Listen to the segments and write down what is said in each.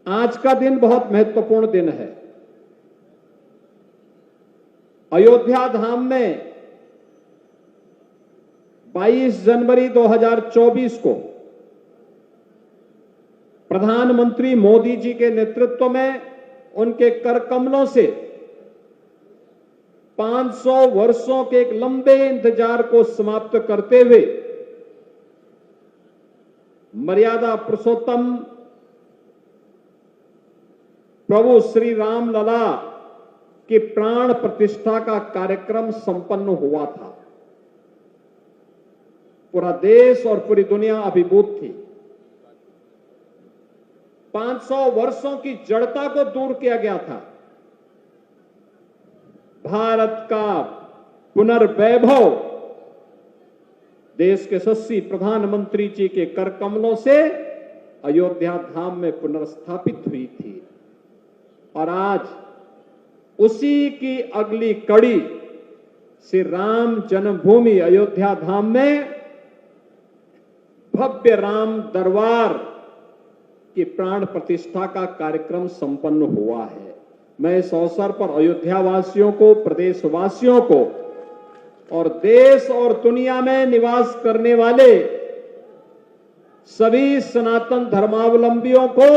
आज का दिन बहुत महत्वपूर्ण दिन है। अयोध्या धाम में 22 जनवरी 2024 को प्रधानमंत्री मोदी जी के नेतृत्व में उनके कर कमलों से 500 वर्षों के एक लंबे इंतजार को समाप्त करते हुए मर्यादा पुरुषोत्तम प्रभु श्री राम लला की प्राण प्रतिष्ठा का कार्यक्रम संपन्न हुआ था। पूरा देश और पूरी दुनिया अभिभूत थी। 500 वर्षों की जड़ता को दूर किया गया था। भारत का पुनर्वैभव देश के यशस्वी प्रधानमंत्री जी के कर कमलों से अयोध्या धाम में पुनर्स्थापित हुई थी और आज उसी की अगली कड़ी श्री राम जन्मभूमि अयोध्या धाम में भव्य राम दरबार की प्राण प्रतिष्ठा का कार्यक्रम संपन्न हुआ है। मैं इस अवसर पर अयोध्या वासियों को, प्रदेशवासियों को और देश और दुनिया में निवास करने वाले सभी सनातन धर्मावलंबियों को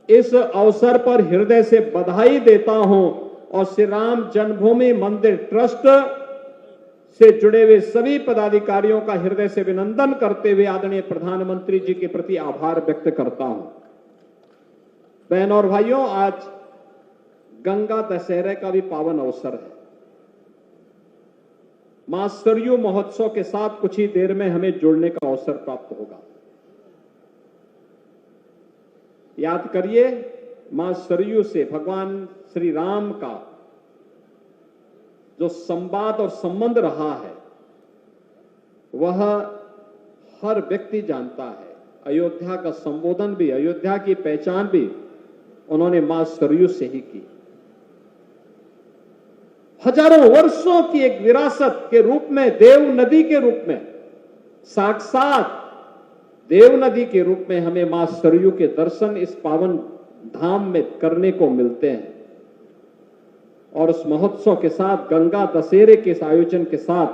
इस अवसर पर हृदय से बधाई देता हूं और श्री राम जन्मभूमि मंदिर ट्रस्ट से जुड़े हुए सभी पदाधिकारियों का हृदय से अभिनंदन करते हुए आदरणीय प्रधानमंत्री जी के प्रति आभार व्यक्त करता हूं। बहनों और भाइयों, आज गंगा दशहरे का भी पावन अवसर है। मां सरयू महोत्सव के साथ कुछ ही देर में हमें जुड़ने का अवसर प्राप्त होगा। याद करिए, मां सरयू से भगवान श्री राम का जो संवाद और संबंध रहा है वह हर व्यक्ति जानता है। अयोध्या का संबोधन भी, अयोध्या की पहचान भी उन्होंने मां सरयू से ही की। हजारों वर्षों की एक विरासत के रूप में, देव नदी के रूप में, साक्षात देव नदी के रूप में हमें मां सरयू के दर्शन इस पावन धाम में करने को मिलते हैं और उस महोत्सव के साथ, गंगा दशहरे के इस आयोजन के साथ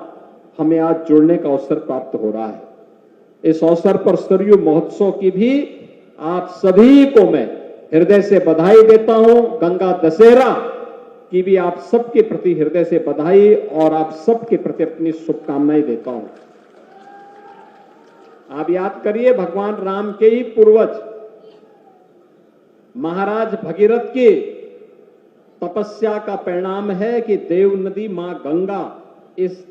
हमें आज जुड़ने का अवसर प्राप्त हो रहा है। इस अवसर पर सरयू महोत्सव की भी आप सभी को मैं हृदय से बधाई देता हूं। गंगा दशहरा की भी आप सबके प्रति हृदय से बधाई और आप सबके प्रति अपनी शुभकामनाएं देता हूं। आप याद करिए, भगवान राम के ही पूर्वज महाराज भगीरथ की तपस्या का परिणाम है कि देव नदी मां गंगा इस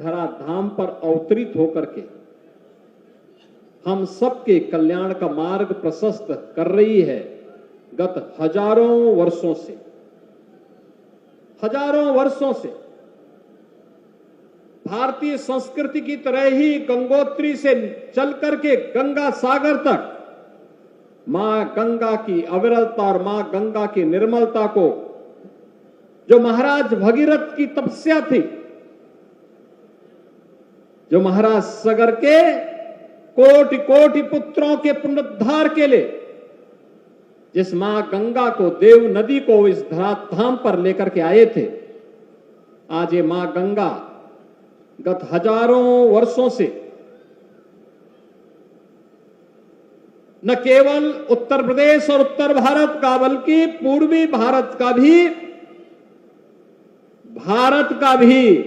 धराधाम पर अवतरित होकर के हम सबके कल्याण का मार्ग प्रशस्त कर रही है। गत हजारों वर्षों से भारतीय संस्कृति की तरह ही गंगोत्री से चल करके गंगा सागर तक मां गंगा की अविरलता और मां गंगा की निर्मलता को, जो महाराज भगीरथ की तपस्या थी, जो महाराज सगर के कोटि कोटि पुत्रों के पुनरुद्धार के लिए जिस मां गंगा को, देव नदी को इस धराधाम पर लेकर के आए थे, आज ये मां गंगा गत हजारों वर्षों से न केवल उत्तर प्रदेश और उत्तर भारत का बल्कि पूर्वी भारत का भी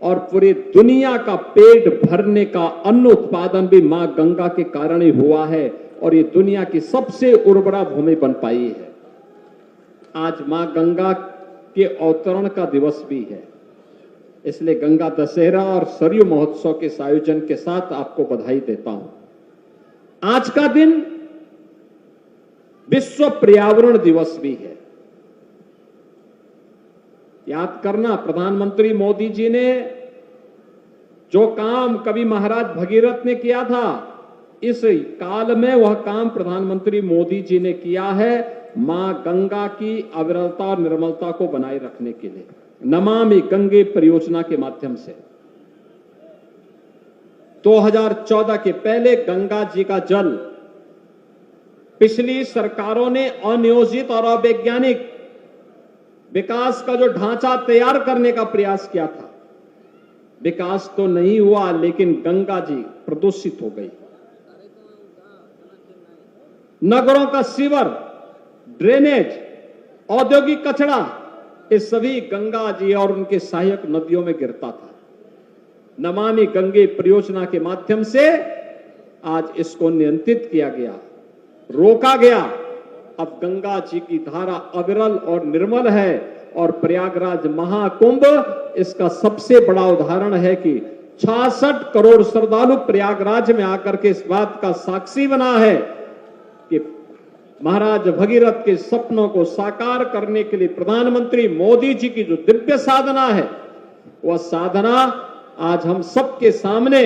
और पूरी दुनिया का पेट भरने का अन्न उत्पादन भी मां गंगा के कारण ही हुआ है और ये दुनिया की सबसे उर्वरा भूमि बन पाई है। आज मां गंगा के अवतरण का दिवस भी है, इसलिए गंगा दशहरा और सरयू महोत्सव के इस आयोजन के साथ आपको बधाई देता हूं। आज का दिन विश्व पर्यावरण दिवस भी है। याद करना, प्रधानमंत्री मोदी जी ने जो काम कभी महाराज भगीरथ ने किया था, इस काल में वह काम प्रधानमंत्री मोदी जी ने किया है मां गंगा की अविरलता और निर्मलता को बनाए रखने के लिए, नमामि गंगे परियोजना के माध्यम से। 2014 के पहले गंगा जी का जल पिछली सरकारों ने अनियोजित और अवैज्ञानिक विकास का जो ढांचा तैयार करने का प्रयास किया था, विकास तो नहीं हुआ, लेकिन गंगा जी प्रदूषित हो गई। नगरों का सीवर, ड्रेनेज, औद्योगिक कचरा, ये सभी गंगा जी और उनके सहायक नदियों में गिरता था। नमामि गंगे परियोजना के माध्यम से आज इसको नियंत्रित किया गया, रोका गया। अब गंगा जी की धारा अविरल और निर्मल है और प्रयागराज महाकुंभ इसका सबसे बड़ा उदाहरण है कि 66 करोड़ श्रद्धालु प्रयागराज में आकर के इस बात का साक्षी बना है कि महाराज भगीरथ के सपनों को साकार करने के लिए प्रधानमंत्री मोदी जी की जो दिव्य साधना है, वह साधना आज हम सबके सामने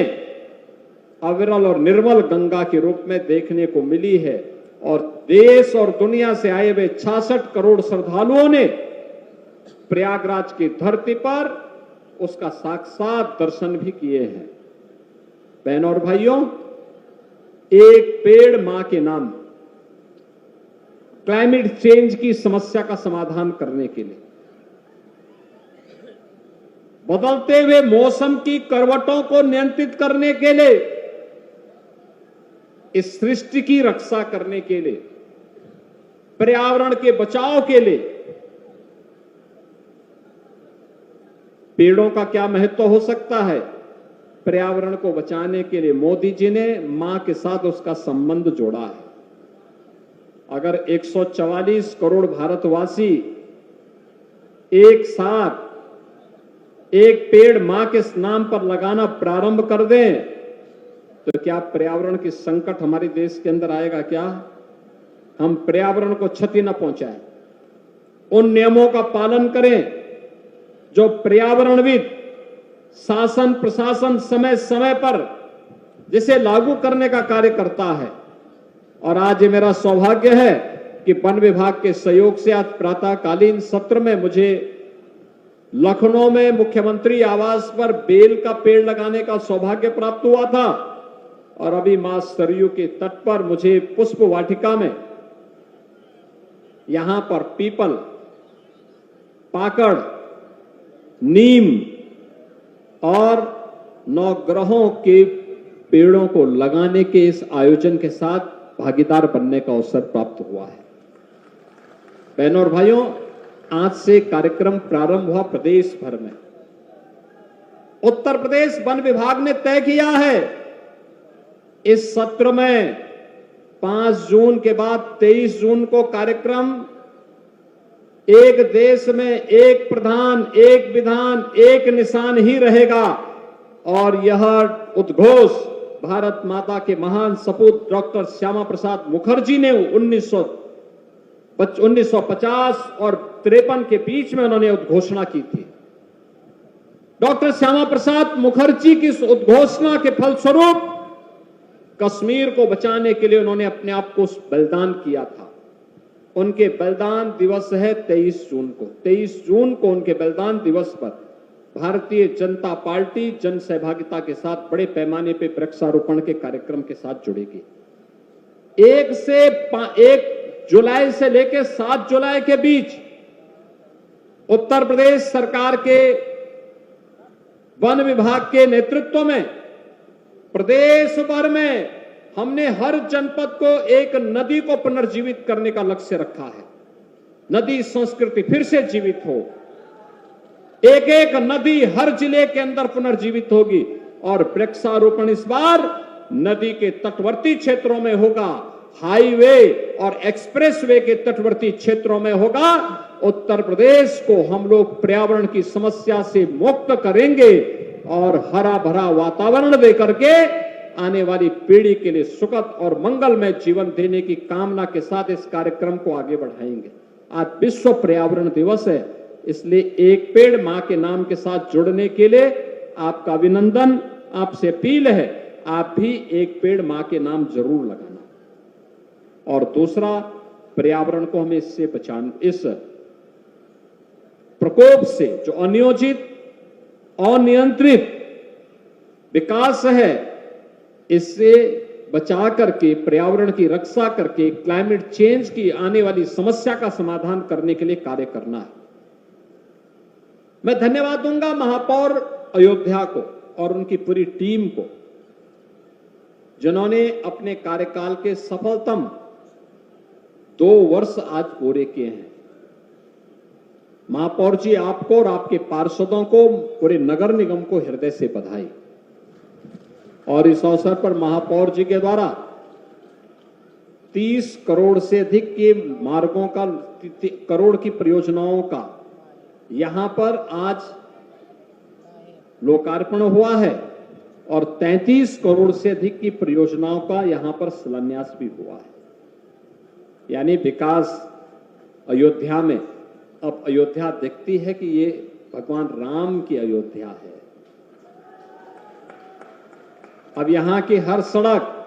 अविरल और निर्मल गंगा के रूप में देखने को मिली है। और देश और दुनिया से आए हुए 66 करोड़ श्रद्धालुओं ने प्रयागराज की धरती पर उसका साक्षात दर्शन भी किए हैं। बहनों और भाइयों, एक पेड़ मां के नाम क्लाइमेट चेंज की समस्या का समाधान करने के लिए, बदलते हुए मौसम की करवटों को नियंत्रित करने के लिए, इस सृष्टि की रक्षा करने के लिए, पर्यावरण के बचाव के लिए पेड़ों का क्या महत्व हो सकता है। पर्यावरण को बचाने के लिए मोदी जी ने मां के साथ उसका संबंध जोड़ा है। अगर 144 करोड़ भारतवासी एक साथ एक पेड़ मां के नाम पर लगाना प्रारंभ कर दें, तो क्या पर्यावरण की संकट हमारे देश के अंदर आएगा? क्या हम पर्यावरण को क्षति न पहुंचाएं, उन नियमों का पालन करें जो पर्यावरणविद, शासन प्रशासन समय समय पर जिसे लागू करने का कार्य करता है। और आज ये मेरा सौभाग्य है कि वन विभाग के सहयोग से आज प्रातःकालीन सत्र में मुझे लखनऊ में मुख्यमंत्री आवास पर बेल का पेड़ लगाने का सौभाग्य प्राप्त हुआ था। और अभी मां सरयू के तट पर मुझे पुष्प वाटिका में यहां पर पीपल, पाकड़, नीम और नवग्रहों के पेड़ों को लगाने के इस आयोजन के साथ भागीदार बनने का अवसर प्राप्त हुआ है। बहनों और भाइयों, आज से कार्यक्रम प्रारंभ हुआ प्रदेश भर में। उत्तर प्रदेश वन विभाग ने तय किया है इस सत्र में 5 जून के बाद 23 जून को कार्यक्रम एक देश में एक प्रधान, एक विधान, एक निशान ही रहेगा। और यह उद्घोष भारत माता के महान सपूत डॉक्टर श्यामा प्रसाद मुखर्जी ने 1950 और 53 के बीच में उन्होंने उद्घोषणा की थी। डॉक्टर श्यामा प्रसाद मुखर्जी की इस उद्घोषणा के फलस्वरूप कश्मीर को बचाने के लिए उन्होंने अपने आप को बलिदान किया था। उनके बलिदान दिवस है 23 जून को। 23 जून को उनके बलिदान दिवस पर भारतीय जनता पार्टी जन सहभागिता के साथ बड़े पैमाने पर वृक्षारोपण के कार्यक्रम के साथ जुड़ेगी। 1 जुलाई से लेकर 7 जुलाई के बीच उत्तर प्रदेश सरकार के वन विभाग के नेतृत्व में प्रदेश भर में हमने हर जनपद को एक नदी को पुनर्जीवित करने का लक्ष्य रखा है। नदी संस्कृति फिर से जीवित हो, एक एक नदी हर जिले के अंदर पुनर्जीवित होगी। और वृक्षारोपण इस बार नदी के तटवर्ती क्षेत्रों में होगा, हाईवे और एक्सप्रेसवे के तटवर्ती क्षेत्रों में होगा। उत्तर प्रदेश को हम लोग पर्यावरण की समस्या से मुक्त करेंगे और हरा भरा वातावरण देकर के आने वाली पीढ़ी के लिए सुखद और मंगलमय जीवन देने की कामना के साथ इस कार्यक्रम को आगे बढ़ाएंगे। आज विश्व पर्यावरण दिवस है, इसलिए एक पेड़ मां के नाम के साथ जुड़ने के लिए आपका अभिनंदन, आपसे अपील है, आप भी एक पेड़ मां के नाम जरूर लगाना। और दूसरा, पर्यावरण को हमें इससे बचाना, इस प्रकोप से जो अनियोजित अनियंत्रित विकास है, इससे बचा करके, पर्यावरण की रक्षा करके, क्लाइमेट चेंज की आने वाली समस्या का समाधान करने के लिए कार्य करना है। मैं धन्यवाद दूंगा महापौर अयोध्या को और उनकी पूरी टीम को, जिन्होंने अपने कार्यकाल के सफलतम 2 वर्ष आज पूरे किए हैं। महापौर जी, आपको और आपके पार्षदों को, पूरे नगर निगम को हृदय से बधाई। और इस अवसर पर महापौर जी के द्वारा 30 करोड़ से अधिक के मार्गों का, करोड़ की परियोजनाओं का यहां पर आज लोकार्पण हुआ है और 33 करोड़ से अधिक की परियोजनाओं का यहां पर शिलान्यास भी हुआ है। यानी विकास अयोध्या में, अब अयोध्या दिखती है कि ये भगवान राम की अयोध्या है। अब यहां की हर सड़क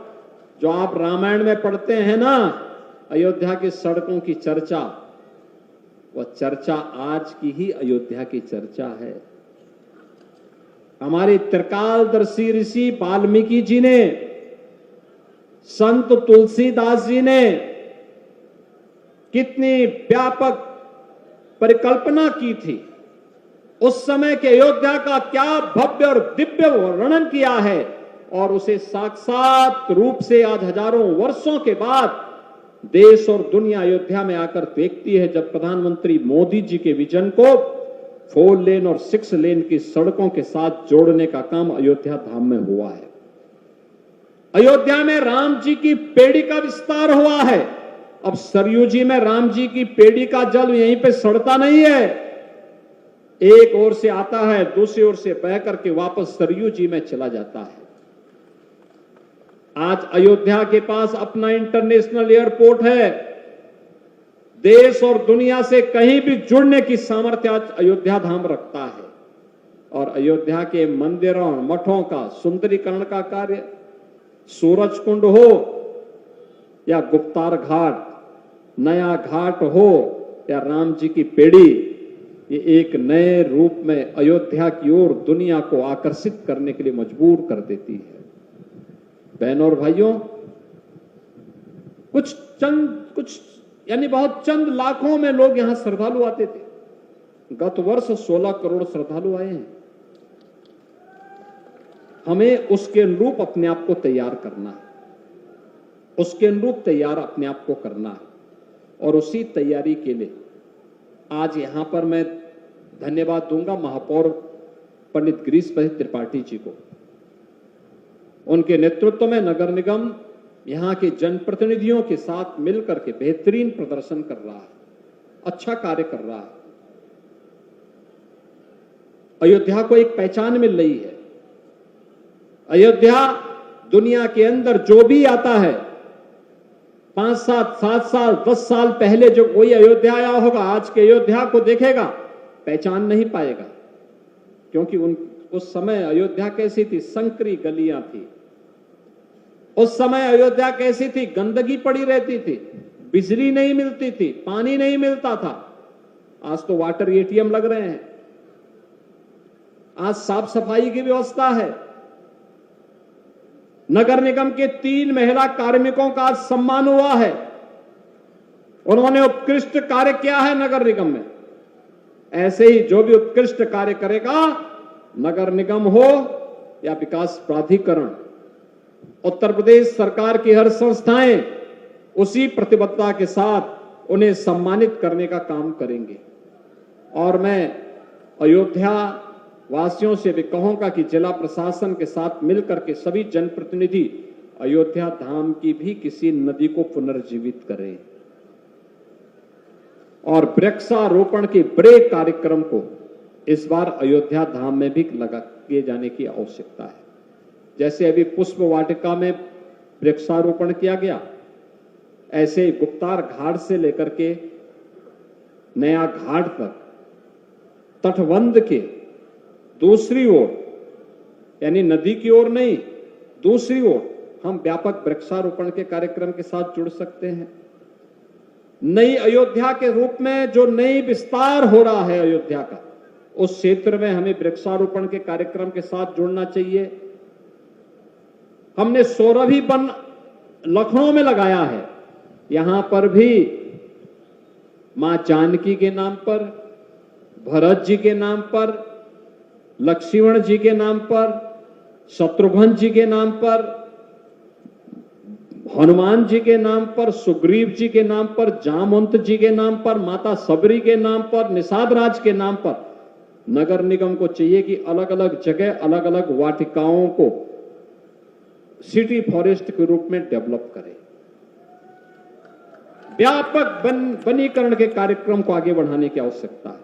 जो आप रामायण में पढ़ते हैं ना, अयोध्या की सड़कों की चर्चा, वह चर्चा आज की ही अयोध्या की चर्चा है। हमारे त्रिकालदर्शी ऋषि वाल्मीकि जी ने, संत तुलसीदास जी ने कितनी व्यापक परिकल्पना की थी। उस समय के अयोध्या का क्या भव्य और दिव्य वर्णन किया है, और उसे साक्षात रूप से आज हजारों वर्षों के बाद देश और दुनिया अयोध्या में आकर देखती है, जब प्रधानमंत्री मोदी जी के विजन को 4 लेन और 6 लेन की सड़कों के साथ जोड़ने का काम अयोध्या धाम में हुआ है। अयोध्या में राम जी की पेड़ी का विस्तार हुआ है। अब सरयू जी में राम जी की पेड़ी का जल यहीं पे सड़ता नहीं है, एक ओर से आता है, दूसरी ओर से बह करके वापस सरयू जी में चला जाता है। आज अयोध्या के पास अपना इंटरनेशनल एयरपोर्ट है। देश और दुनिया से कहीं भी जुड़ने की सामर्थ्य आज अयोध्या धाम रखता है। और अयोध्या के मंदिरों और मठों का सुंदरीकरण का कार्य, सूरज कुंड हो या गुप्तार घाट, नया घाट हो या राम जी की पेड़ी, ये एक नए रूप में अयोध्या की ओर दुनिया को आकर्षित करने के लिए मजबूर कर देती है। बहनों और भाइयों, कुछ यानी बहुत चंद लाखों में लोग यहां श्रद्धालु आते थे। गत वर्ष 16 करोड़ श्रद्धालु आए हैं। हमें उसके अनुरूप अपने आप को तैयार करना है, उसके अनुरूप तैयार अपने आप को करना है। और उसी तैयारी के लिए आज यहां पर मैं धन्यवाद दूंगा महापौर पंडित गिरीशपति त्रिपाठी जी को। उनके नेतृत्व में नगर निगम यहां के जनप्रतिनिधियों के साथ मिलकर के बेहतरीन प्रदर्शन कर रहा है, अच्छा कार्य कर रहा है। अयोध्या को एक पहचान मिल रही है। अयोध्या दुनिया के अंदर जो भी आता है, 5 साल 7 साल 10 साल पहले जो कोई अयोध्या आया होगा, आज के अयोध्या को देखेगा, पहचान नहीं पाएगा। क्योंकि उस समय अयोध्या कैसी थी? संकरी गलियां थी। उस समय अयोध्या कैसी थी? गंदगी पड़ी रहती थी, बिजली नहीं मिलती थी, पानी नहीं मिलता था। आज तो वाटर एटीएम लग रहे हैं, आज साफ सफाई की व्यवस्था है। नगर निगम के 3 महिला कार्मिकों का आज सम्मान हुआ है। उन्होंने उत्कृष्ट कार्य किया है नगर निगम में। ऐसे ही जो भी उत्कृष्ट कार्य करेगा, नगर निगम हो या विकास प्राधिकरण, उत्तर प्रदेश सरकार की हर संस्थाएं उसी प्रतिबद्धता के साथ उन्हें सम्मानित करने का काम करेंगे। और मैं अयोध्या वासियों से भी कहूंगा कि जिला प्रशासन के साथ मिलकर के सभी जनप्रतिनिधि अयोध्या धाम की भी किसी नदी को पुनर्जीवित करें और वृक्षारोपण के बड़े कार्यक्रम को इस बार अयोध्या धाम में भी किए जाने की आवश्यकता है। जैसे अभी पुष्प वाटिका में वृक्षारोपण किया गया, ऐसे गुप्तार घाट से लेकर के नया घाट तक तटबंध के दूसरी ओर, यानी नदी की ओर नहीं, दूसरी ओर हम व्यापक वृक्षारोपण के कार्यक्रम के साथ जुड़ सकते हैं। नई अयोध्या के रूप में जो नई विस्तार हो रहा है अयोध्या का, उस क्षेत्र में हमें वृक्षारोपण के कार्यक्रम के साथ जुड़ना चाहिए। हमने 16वीं वन लखनऊ में लगाया है, यहां पर भी मां जानकी के नाम पर, भरत जी के नाम पर, लक्ष्मण जी के नाम पर, शत्रुघ्न जी के नाम पर, हनुमान जी के नाम पर, सुग्रीव जी के नाम पर, जामवंत जी के नाम पर, माता सबरी के नाम पर, निषाद राज के नाम पर नगर निगम को चाहिए कि अलग अलग जगह अलग अलग वाटिकाओं को सिटी फॉरेस्ट के रूप में डेवलप करे। व्यापक वनीकरण के कार्यक्रम को आगे बढ़ाने की आवश्यकता है।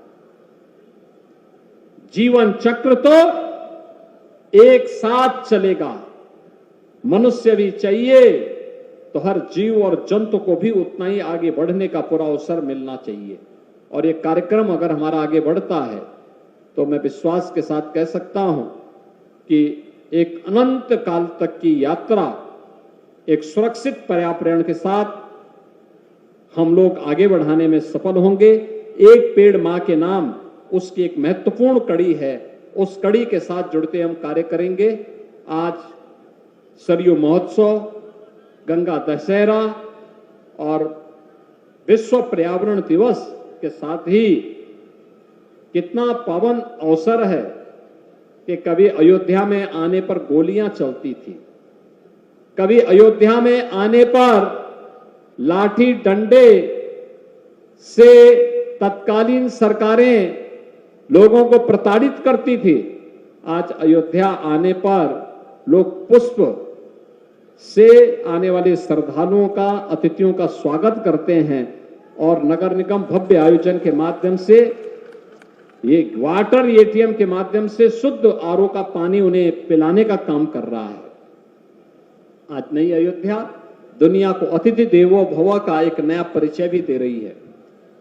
जीवन चक्र तो एक साथ चलेगा, मनुष्य भी चाहिए तो हर जीव और जंतु को भी उतना ही आगे बढ़ने का पूरा अवसर मिलना चाहिए। और ये कार्यक्रम अगर हमारा आगे बढ़ता है तो मैं विश्वास के साथ कह सकता हूं कि एक अनंत काल तक की यात्रा एक सुरक्षित पर्यावरण के साथ हम लोग आगे बढ़ाने में सफल होंगे। एक पेड़ मां के नाम उसकी एक महत्वपूर्ण कड़ी है, उस कड़ी के साथ जुड़ते हम कार्य करेंगे। आज सरयू महोत्सव, गंगा दशहरा और विश्व पर्यावरण दिवस के साथ ही कितना पावन अवसर है कि कभी अयोध्या में आने पर गोलियां चलती थी, कभी अयोध्या में आने पर लाठी डंडे से तत्कालीन सरकारें लोगों को प्रताड़ित करती थी। आज अयोध्या आने पर लोग पुष्प से आने वाले श्रद्धालुओं का, अतिथियों का स्वागत करते हैं और नगर निगम भव्य आयोजन के माध्यम से, ये वाटर एटीएम के माध्यम से शुद्ध आरओ का पानी उन्हें पिलाने का काम कर रहा है। आज नई अयोध्या दुनिया को अतिथि देवो भव का एक नया परिचय भी दे रही है।